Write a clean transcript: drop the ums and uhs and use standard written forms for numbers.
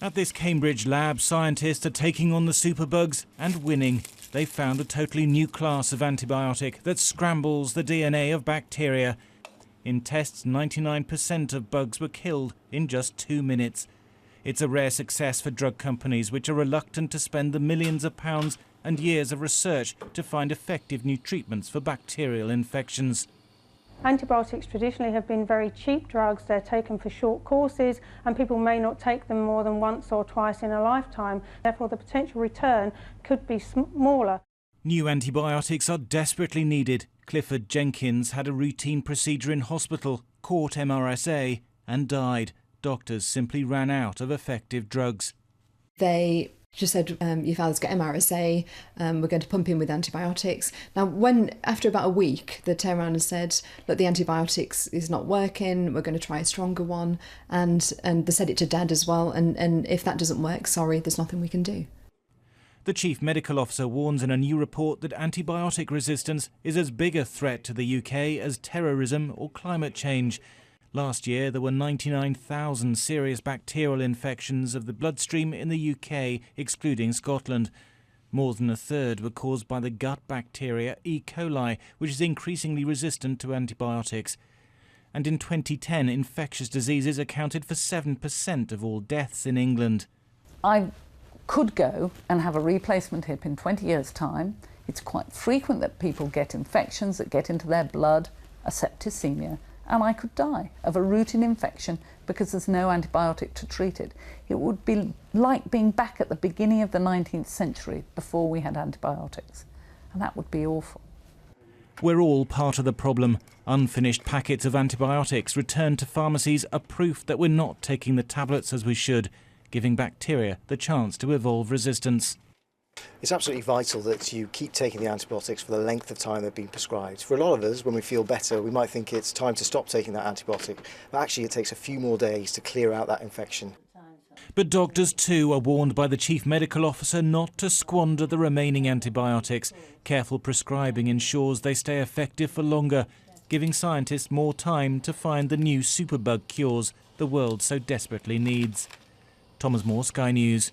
At this Cambridge lab, scientists are taking on the superbugs and winning. They found a totally new class of antibiotic that scrambles the DNA of bacteria. In tests, 99% of bugs were killed in just 2 minutes. It's a rare success for drug companies, which are reluctant to spend the millions of pounds and years of research to find effective new treatments for bacterial infections. Antibiotics traditionally have been very cheap drugs. They're taken for short courses and people may not take them more than once or twice in a lifetime. Therefore, the potential return could be smaller. New antibiotics are desperately needed. Clifford Jenkins had a routine procedure in hospital, caught MRSA and died. Doctors simply ran out of effective drugs. They just said, your father's got MRSA, we're going to pump him with antibiotics. Now, after about a week, they turned around and said, look, the antibiotics is not working, we're going to try a stronger one. And they said it to Dad as well, and if that doesn't work, sorry, there's nothing we can do. The Chief Medical Officer warns in a new report that antibiotic resistance is as big a threat to the UK as terrorism or climate change. Last year, there were 99,000 serious bacterial infections of the bloodstream in the UK, excluding Scotland. More than a third were caused by the gut bacteria E. coli, which is increasingly resistant to antibiotics. And in 2010, infectious diseases accounted for 7% of all deaths in England. I could go and have a replacement hip in 20 years' time. It's quite frequent that people get infections that get into their blood, a septicemia, and I could die of a routine infection because there's no antibiotic to treat it. It would be like being back at the beginning of the 19th century before we had antibiotics, and that would be awful. We're all part of the problem. Unfinished packets of antibiotics returned to pharmacies are proof that we're not taking the tablets as we should, giving bacteria the chance to evolve resistance. It's absolutely vital that you keep taking the antibiotics for the length of time they've been prescribed. For a lot of us, when we feel better, we might think it's time to stop taking that antibiotic, but actually it takes a few more days to clear out that infection. But doctors too are warned by the Chief Medical Officer not to squander the remaining antibiotics. Careful prescribing ensures they stay effective for longer, giving scientists more time to find the new superbug cures the world so desperately needs. Thomas Moore, Sky News.